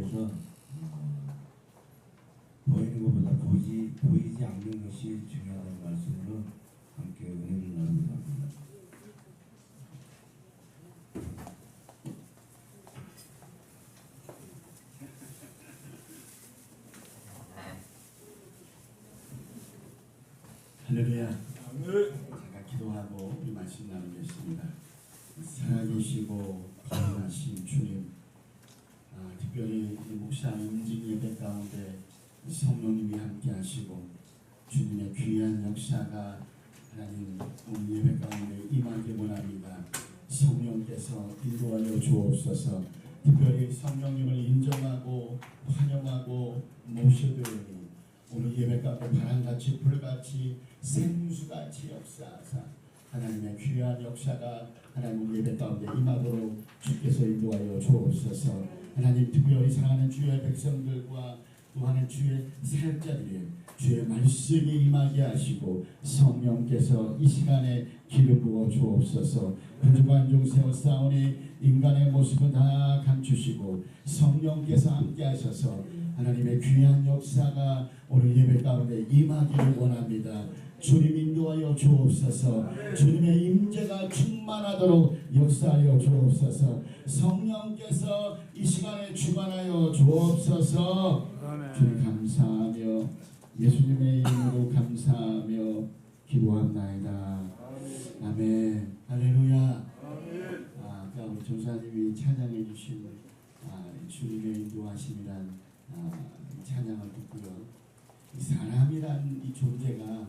위해서 보이는 것보다 보이지 않는 것이 중요하다는 말씀으로 함께 은혜를 나누고자 합니다. 할렐루야. 제가 기도하고 우리 말씀 나누겠습니다. 살아계시고 거룩하신 주님, 특별히 목사 임직 예배 가운데 성령님이 함께 하시고 주님의 귀한 역사가 하나님 오늘 예배 가운데 임하기 원합니다. 성령께서 인도하여 주옵소서. 특별히 성령님을 인정하고 환영하고 모셔드리니 오늘 예배 가운데 바람같이 불같이 생수같이 역사하사 하나님의 귀한 역사가 하나님 예배 가운데 임하도록 주께서 인도하여 주옵소서. 하나님 특별히 사랑하는 주의 백성들과 또 하는 주의 사역자들이 주의 말씀이 임하게 하시고 성령께서 이 시간에 기름 부어 주옵소서. 부주관중 세웠사오니 인간의 모습은 다 감추시고 성령께서 함께 하셔서 하나님의 귀한 역사가 오늘 예배 가운데 임하기를 원합니다. 주님 인도하여 주옵소서. 주님의 임재가 충만하도록 역사하여 주옵소서. 성령께서 이 시간에 주관하여 주옵소서. 주님 감사하며 예수님의 이름으로 감사하며 기도합나이다. 아멘. 할렐루야. 아까 우리 조사님이 찬양해 주신 주님의 인도하심이란 찬양을 듣고요. 사람이란 이 존재가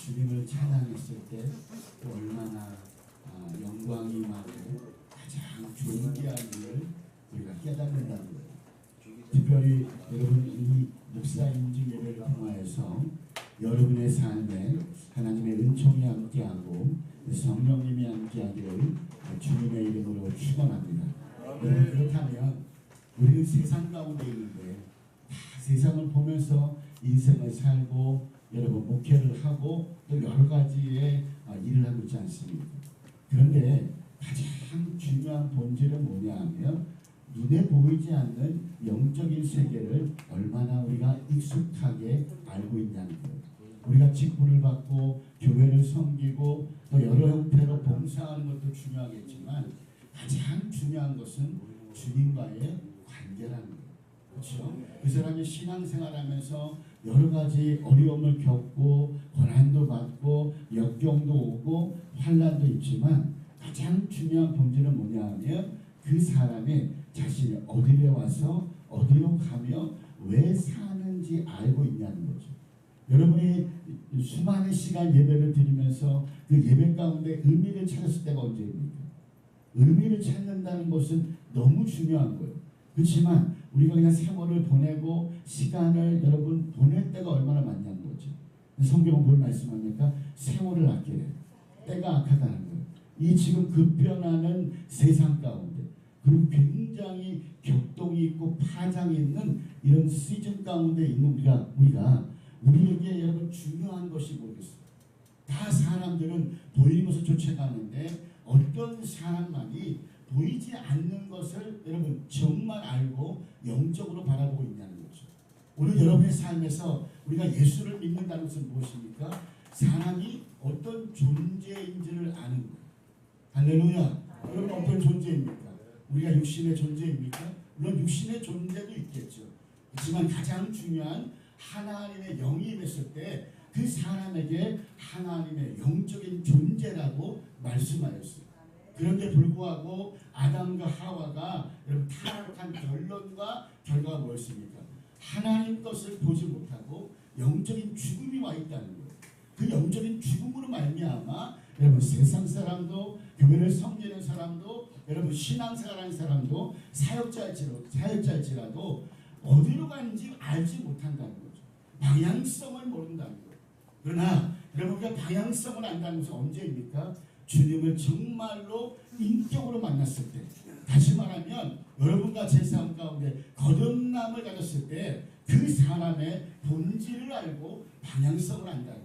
주님을 찬양했을 때 또 얼마나 영광이 많고 가장 존귀한 일을 우리가 깨닫는다는 거예요. 특별히 여러분 이 목사 임직 예배를 통하여서 여러분의 삶에 하나님의 은총이 함께하고 성령님이 함께하기를 주님의 이름으로 축원합니다. 여러분 그렇다면 우리는 세상 가운데 있는데 다 세상을 보면서 인생을 살고 여러분 목회를 하고 또 여러 가지의 일을 하고 있지 않습니까? 그런데 가장 중요한 본질은 뭐냐 하면 눈에 보이지 않는 영적인 세계를 얼마나 우리가 익숙하게 알고 있냐는 거예요. 우리가 직분을 받고 교회를 섬기고 또 여러 형태로 봉사하는 것도 중요하겠지만 가장 중요한 것은 주님과의 관계라는 거예요. 그렇죠? 그 사람이 신앙생활하면서 여러 가지 어려움을 겪고 고난도 받고 역경도 오고 환난도 있지만 가장 중요한 본질은 뭐냐 하면 그 사람이 자신이 어디로 와서 어디로 가며 왜 사는지 알고 있냐는 거죠. 여러분이 수많은 시간 예배를 드리면서 그 예배 가운데 의미를 찾았을 때가 언제입니까? 의미를 찾는다는 것은 너무 중요한 거예요. 그렇지만 우리가 그냥 세월을 보내고 시간을 여러분 보낼 때가 얼마나 많냐는 거죠. 성경은 뭘 말씀합니까? 세월을 아끼래. 때가 악하다는 거예요. 이 지금 급변하는 세상 가운데 그리고 굉장히 격동이 있고 파장이 있는 이런 시즌 가운데 있는 우리에게 여러분 중요한 것이 뭐겠어요? 다 사람들은 보이는 것을 쫓아가는데 어떤 사람만이 보이지 않는 것을 여러분 정말 알고 영적으로 바라보고 있냐는 거죠. 오늘 여러분의 삶에서 우리가 예수를 믿는다는 것은 무엇입니까? 사람이 어떤 존재인지를 아는 거예요. 할렐루야. 여러분 어떤 존재입니까? 우리가 육신의 존재입니까? 물론 육신의 존재도 있겠죠. 그렇지만 가장 중요한 하나님의 영이 임했을 때 그 사람에게 하나님의 영적인 존재라고 말씀하였어요. 그런데 불구하고 아담과 하와가 여러분 타락한 결론과 결과가 뭐였습니까? 하나님 것을 보지 못하고 영적인 죽음이 와 있다는 거예요. 그 영적인 죽음으로 말미암아 여러분 세상 사람도 교회를 섬기는 사람도 여러분 신앙생활하는 사람도 사역자일지라도 어디로 가는지 알지 못한다는 거죠. 방향성을 모른다는 거예요. 그러나 여러분 우리가 방향성을 안다는 것은 언제입니까? 주님을 정말로 인격으로 만났을 때, 다시 말하면 여러분과 제 삶 가운데 거듭남을 가졌을 때 그 사람의 본질을 알고 방향성을 안다는 거예요.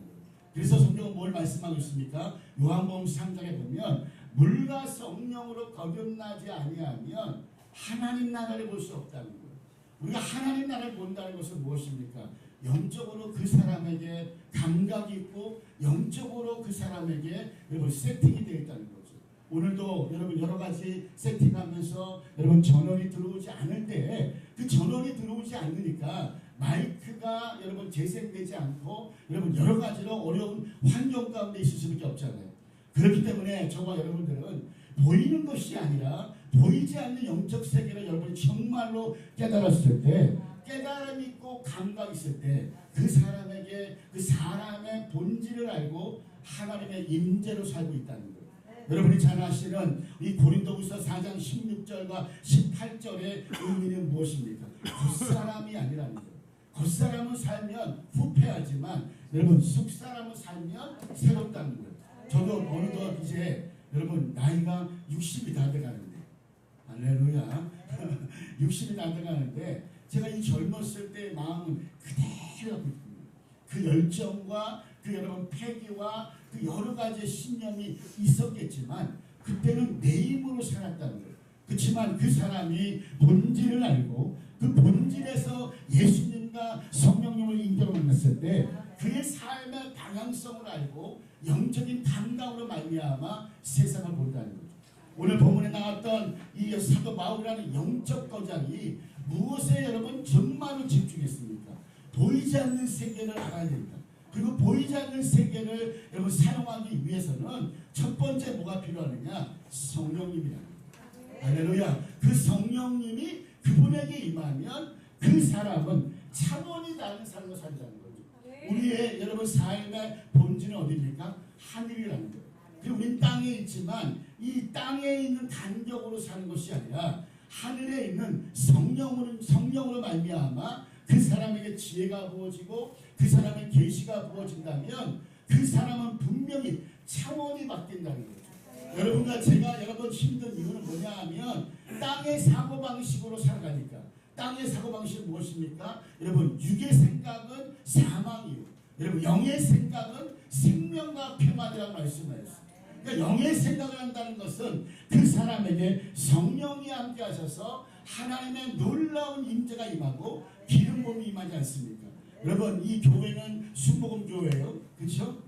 그래서 성경은 뭘 말씀하고 있습니까? 요한복음 3장에 보면 물과 성령으로 거듭나지 아니하면 하나님 나라를 볼 수 없다는 거예요. 우리가 하나님 나라를 본다는 것은 무엇입니까? 영적으로 그 사람에게 감각이 있고 영적으로 그 사람에게 여러분 세팅이 되어 있다는 거죠. 오늘도 여러분 여러 가지 세팅하면서 여러분 전원이 들어오지 않을 때 그 전원이 들어오지 않으니까 마이크가 여러분 재생되지 않고 여러분 여러 가지로 어려운 환경 가운데 있을 수밖에 없잖아요. 그렇기 때문에 저와 여러분들은 보이는 것이 아니라 보이지 않는 영적 세계를 여러분이 정말로 깨달았을 때, 깨달음이 있고 감각이 있을 때 그 사람에게 그 사람의 본질을 알고 하나님의 임재로 살고 있다는 거예요. 여러분이 잘 아시는 이 고린도후서 4장 16절과 18절의 의미는 무엇입니까? 겉사람이 아니라는 거예요. 겉사람은 살면 후패하지만 여러분 속사람은 살면 새롭다는 거예요. 저도 어느덧 이제 여러분 나이가 60이 다 돼가는데, 할렐루야, 60이 다 돼가는데 제가 이 젊었을 때의 마음은 그대로 있습니다. 그 열정과 그 여러분 패기와 그 여러 가지의 신념이 있었겠지만 그때는 내 힘으로 살았다는 거예요. 그렇지만 그 사람이 본질을 알고 그 본질에서 예수님과 성령님을 인격으로 만났을 때 그의 삶의 방향성을 알고 영적인 감각으로 말미암아 세상을 본다는 거죠. 오늘 본문에 나왔던 이 사도 바울이라는 영적 거장이 무엇에 여러분 정말로 집중했습니까? 보이지 않는 세계를 알아야 됩니다. 그리고 보이지 않는 세계를 여러분 사용하기 위해서는 첫 번째 뭐가 필요하느냐? 성령님이라는 거예요. 할렐루야. 그 성령님이 그분에게 임하면 그 사람은 차원이 다른 삶을 산다는 거죠. 우리의 여러분 삶의 본질은 어디입니까? 하늘이라는 거예요. 그리고 우리는 땅에 있지만 이 땅에 있는 간격으로 사는 것이 아니라 하늘에 있는 성령으로 말미암아 그 사람에게 지혜가 부어지고 그 사람의 계시가 부어진다면 그 사람은 분명히 차원이 바뀐다는 거죠. 여러분과 제가 여러분 힘든 이유는 뭐냐 하면 땅의 사고방식으로 살아가니까. 땅의 사고방식은 무엇입니까? 여러분 육의 생각은 사망이요, 여러분 영의 생각은 생명과 평안이라고 말씀하셨습니다. 그러니까 영의 생각을 한다는 것은 그 사람에게 성령이 함께 하셔서 하나님의 놀라운 임재가 임하고 기름 부음이 임하지 않습니까? 여러분 이 교회는 순복음 교회예요. 그렇죠?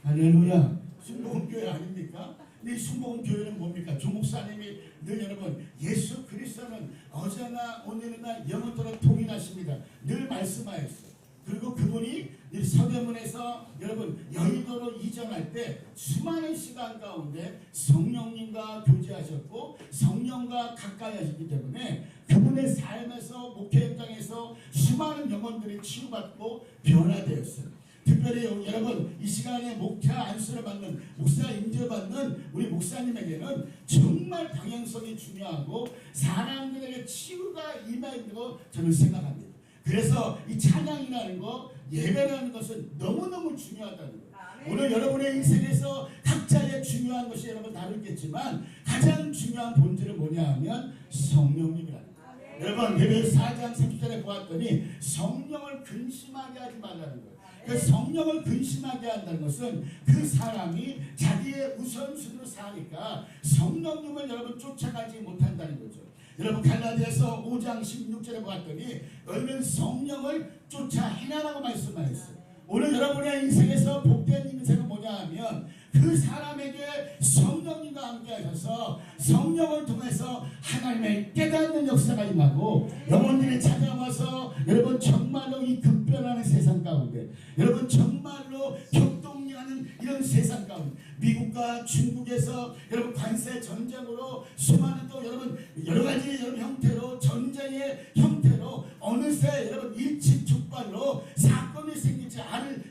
할렐루야. 순복음 교회 아닙니까? 근데 이 순복음 교회는 뭡니까? 조 목사님이 늘 여러분 예수 그리스도는 어제나 오늘이나 영원토록 동일하십니다. 늘 말씀하였어요. 그리고 그분이 서대문에서 여러분 여의도로 이전할 때 수많은 시간 가운데 성령님과 교제하셨고 성령과 가까이 하셨기 때문에 그분의 삶에서 목회 현장에서 수많은 영혼들이 치유받고 변화되었어요. 특별히 여러분 이 시간에 목자 안수를 받는 목사 임재를 받는 우리 목사님에게는 정말 방향성이 중요하고 사람들에게 치유가 임하고 저는 생각합니다. 그래서 이 찬양이라는 거, 예배라는 것은 너무너무 중요하다는 거예요. 오늘 여러분의 인생에서 각자의 중요한 것이 여러분 다르겠지만 가장 중요한 본질은 뭐냐 하면 성령님이라는 거예요. 여러분 예배 4장 30절에 보았더니 성령을 근심하게 하지 말라는 거예요. 그 성령을 근심하게 한다는 것은 그 사람이 자기의 우선순위로 사니까 성령님을 여러분 쫓아가지 못한다는 거죠. 여러분 갈라디아서 5장 16절에 보았더니 너희는 성령을 쫓아 행하라고 말씀하셨어요. 오늘 여러분의 인생에서 복된 인생은 뭐냐 하면 그 사람에게 성령님과 함께 하셔서 성령을 통해서 하나님의 깨닫는 역사가 임하고 영혼들이 찾아와서 여러분 정말로 이 급변하는 세상 가운데 여러분 정말로 격동하는 이런 세상 가운데 미국과 중국에서 여러분 관세 전쟁으로 수많은 또 여러분 여러 가지 여러분 형태로 전쟁의 형태로 어느새 여러분 일치축발로 사건이 생기지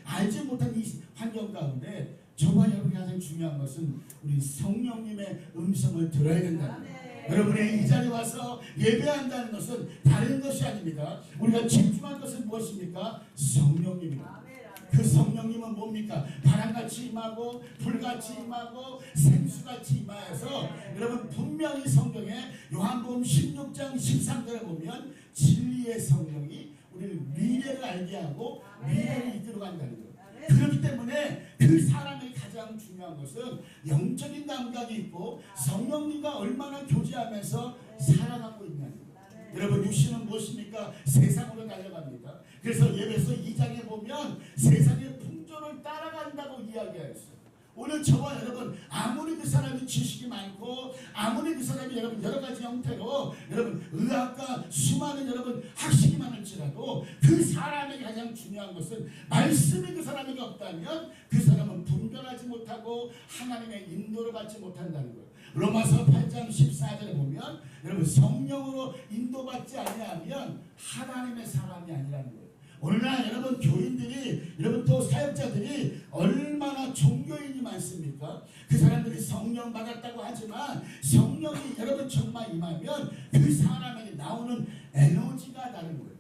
알지 못한 이 환경 가운데 저와 여러분이 가장 중요한 것은 우리 성령님의 음성을 들어야 된다는 거예요. 여러분의 이 자리에 와서 예배한다는 것은 다른 것이 아닙니다. 우리가 집중할 것은 무엇입니까? 성령님입니다. 그 성령님은 뭡니까? 바람같이 임하고 불같이 임하고 생수같이 임하여서 여러분 분명히 성경에 요한복음 16장 13절에 보면 진리의 성령이 우리를 미래를 알게 하고 미래를 이끌어 간다는 거예요. 그렇기 때문에 그 사람의 가장 중요한 것은 영적인 감각이 있고 성령님과 얼마나 교제하면서 살아가고 있냐는 거예요. 여러분 육신은 무엇입니까? 세상으로 달려갑니다. 그래서 예배서 2장에 보면 세상의 풍조를 따라간다고 이야기하였어요. 오늘 저와 여러분 아무리 그 사람이 지식이 많고 아무리 그 사람이 여러분 여러 가지 형태로 여러분 의학과 수많은 여러분 학식이 많을지라도 그 사람에게 가장 중요한 것은 말씀이 그 사람에게 없다면 그 사람은 분별하지 못하고 하나님의 인도를 받지 못한다는 거예요. 로마서 8장 14절에 보면 여러분 성령으로 인도받지 아니하면 하나님의 사람이 아니라는 거예요. 오늘날 여러분 교인들이 여러분 또 사역자들이 얼마나 종교인이 많습니까? 그 사람들이 성령 받았다고 하지만 성령이 여러분 정말 임하면 그 사람에게 나오는 에너지가 다른 거예요.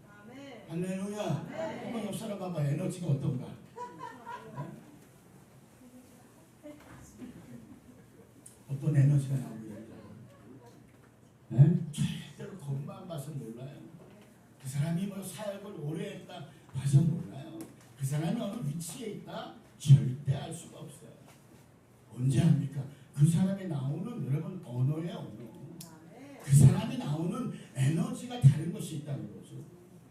할렐루야. 한번 옆 사람 봐봐. 에너지가 어떤가? 어떤 에너지가 나오는 거예요? 절대로 겉만 봐서 몰라요. 그 사람이 뭐 사역을 오래 했다 봐서 몰라요. 그 사람이 어느 위치에 있다 절대 알 수가 없어요. 언제 합니까? 그 사람이 나오는 여러분 언어예요. 언어. 그 사람이 나오는 에너지가 다른 것이 있다는 거죠.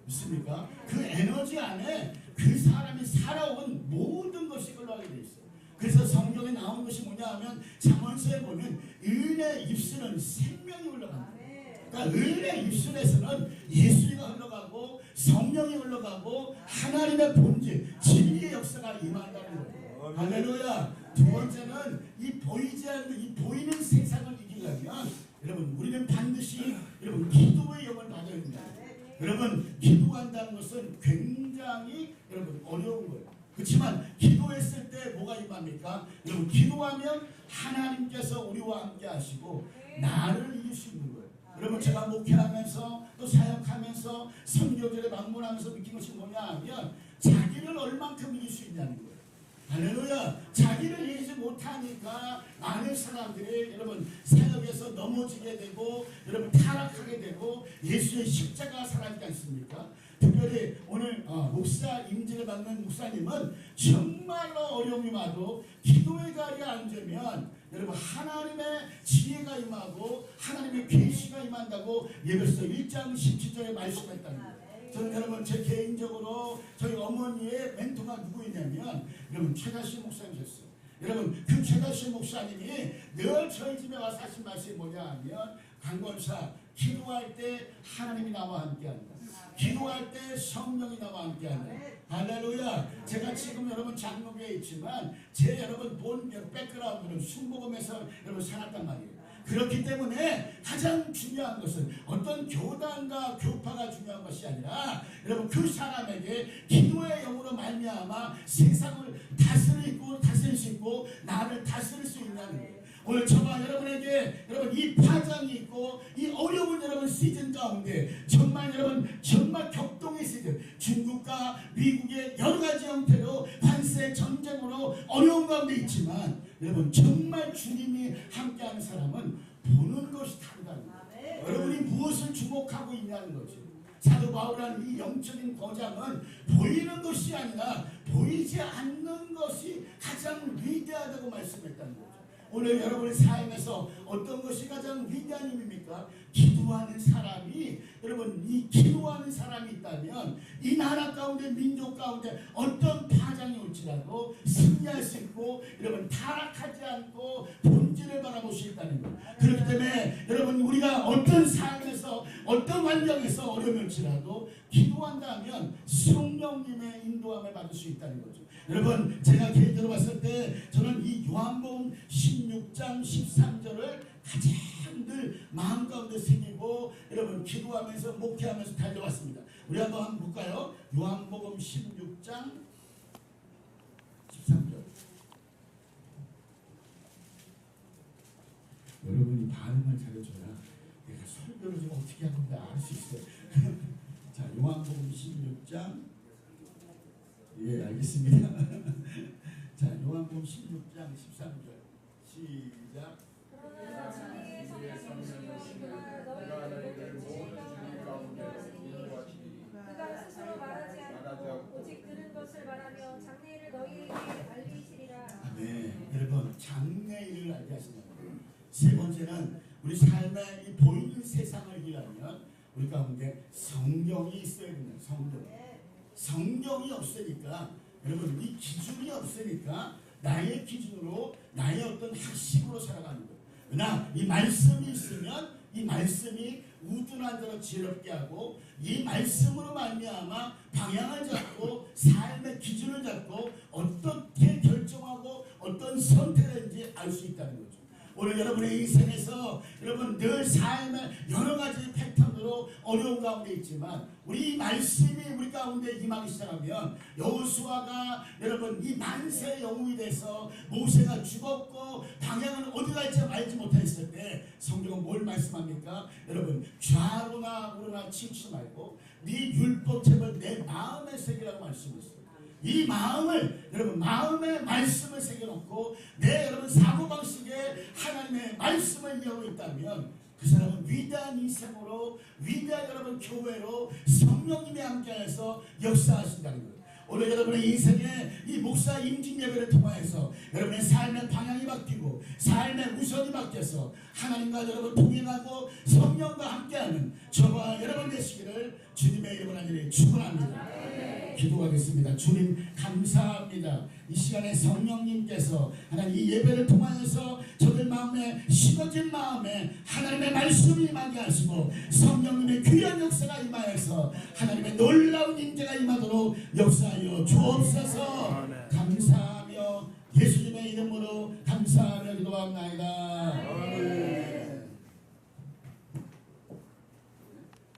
믿습니까? 그 에너지 안에 그 사람이 살아온 모든 것이 흘러가게 돼 있어요. 그래서 성경에 나온 것이 뭐냐 하면 잠언서에 보면 은의 입술은 생명이 흘러갑니다. 그러니까 은의 입술에서는 예수가 흘러가고 성령이 흘러가고 하나님의 본질 진리의 역사가 임한다는 거예요. 할렐루야. 두 번째는 이 보이지 않는 이 보이는 세상을 이기려면 여러분 우리는 반드시 여러분 기도의 영을 받아야 됩니다. 여러분 기도한다는 것은 굉장히 여러분 어려운 거예요. 그렇지만 기도했을 때 뭐가 임합니까? 여러분 기도하면 하나님께서 우리와 함께 하시고 나를 이길 수 있는 거예요. 여러분 제가 목회하면서 또 사역하면서 선교절에 방문하면서 느낀 것이 뭐냐 하면 자기를 얼만큼 이길 수 있냐는 거예요. 할렐루야. 자기를 이기지 못하니까 많은 사람들이 여러분 사역에서 넘어지게 되고 여러분 타락하게 되고 예수의 십자가가 사라지지 않습니까? 특별히 오늘 목사 임직을 받는 목사님은 정말로 어려움이 와도 기도의 자리에 앉으면 여러분 하나님의 지혜가 임하고 하나님의 계시가 임한다고 예배서 1장 17절에 말씀했다는 거예요. 저는 여러분 제 개인적으로 저희 어머니의 멘토가 누구였냐면 여러분 최다시 목사님이셨어요. 여러분 그 최다시 목사님이 늘 저희 집에 와서 하신 말씀이 뭐냐 하면 강권사 기도할 때 하나님이 나와 함께한다. 기도할 때 성령이 나와 함께한다. 할렐루야. 제가 지금 여러분 장로교에 있지만 제 여러분 본 백그라운드는 순복음에서 여러분 살았단 말이에요. 그렇기 때문에 가장 중요한 것은 어떤 교단과 교파가 중요한 것이 아니라 여러분 그 사람에게 기도의 영으로 말미암아 세상을 다스릴 수 있고 나를 다스릴 수 있다는 거예요. 오늘 저와 여러분에게 여러분 이 파장이 있고 이 어려운 여러분 시즌 가운데 정말 여러분 정말 격동의 시즌 중국과 미국의 여러 가지 형태로 관세 전쟁으로 어려운 가운데 있지만 여러분 정말 주님이 함께하는 사람은 보는 것이 다르다는 거예요. 여러분이 무엇을 주목하고 있냐는 거죠. 사도 바울은 이 영적인 거장은 보이는 것이 아니라 보이지 않는 것이 가장 위대하다고 말씀했다는 거죠. 오늘 여러분의 삶에서 어떤 것이 가장 위대한 힘입니까? 기도하는 사람이 여러분 이 기도하는 사람이 있다면 이 나라 가운데 민족 가운데 어떤 파장이 올지라도 승리할 수 있고 여러분 타락하지 않고 본질을 바라볼 수 있다는 것. 그렇기 때문에 여러분 우리가 어떤 삶에서 어떤 환경에서 어려움이 올지라도 기도한다면 성령님의 인도함을 받을 수 있다는 거죠. 여러분 제가 개인적으로 봤을 때 저는 이 요한복음 16장 13절을 가장 늘 마음 가운데 새기고 여러분 기도하면서 목회하면서 달려왔습니다. 우리 한번 볼까요? 요한복음 16장 13절. 여러분이 발음을 잘해줘야 내가 설교를 좀 어떻게 하는지 알 수 있어요. 자, 요한복음 16장. 예, 알겠습니다. 자, 요한복음 16장 13절 시작. 그러나 진리의 성령이시여 너희를 모든 진리 가운데 인도하시니 그가 스스로 말하지 않고 오직 들은 것을 말하며 장래일을 너희에게 알리시리라. 아멘. 여러분 장래일을 알게 하신다. 세 번째는 우리 삶의 이 보이는 세상을 이기려면 우리 가운데 성경이 있어야 됩니다. 성경이 없으니까 여러분 이 기준이 없으니까 나의 기준으로 나의 어떤 학식으로 살아가는 거예요. 그러나 이 말씀이 있으면 이 말씀이 우둔한 자로 지혜롭게 하고 이 말씀으로 말미암아 방향을 잡고 삶의 기준을 잡고 어떻게 결정하고 어떤 선택을 알 수 있다는 거죠. 오늘 여러분의 인생에서 여러분 늘 삶의 여러 가지 패턴으로 어려운 가운데 있지만 우리 말씀이 우리 가운데 임하기 시작하면 여호수아가 여러분 이 만세 영웅이 돼서 모세가 죽었고 방향을 어디 갈지 알지 못했을 때 성경은 뭘 말씀합니까? 여러분 좌로나 우로나 치우치지 말고 네 율법책을 내 마음에 새기라고 말씀했어요. 이 마음을 여러분 마음의 말씀을 새겨놓고 내 여러분 사고방식에 하나님의 말씀을 이어고 있다면 그 사람은 위대한 인생으로 위대한 여러분 교회로 성령님이 함께해서 역사하신다는 거예요. 오늘 여러분의 인생에 이 목사 임직 예배를 통하여서 여러분의 삶의 방향이 바뀌고 삶의 우선이 바뀌어서 하나님과 여러분 동행하고 성령과 함께하는 저와 여러분 되시기를 주님의 이름으로 하나님 축원합니다. 기도하겠습니다. 주님 감사합니다. 이 시간에 성령님께서 하나님 이 예배를 통하여서 저들 마음에 식어진 마음에 하나님의 말씀이 임하게 하시고 성령님의 귀한 역사가 임하여서 하나님의 놀라운 임재가 임하도록 역사하여 주옵소서. 감사하며 예수님의 이름으로 감사하며 기도합나이다.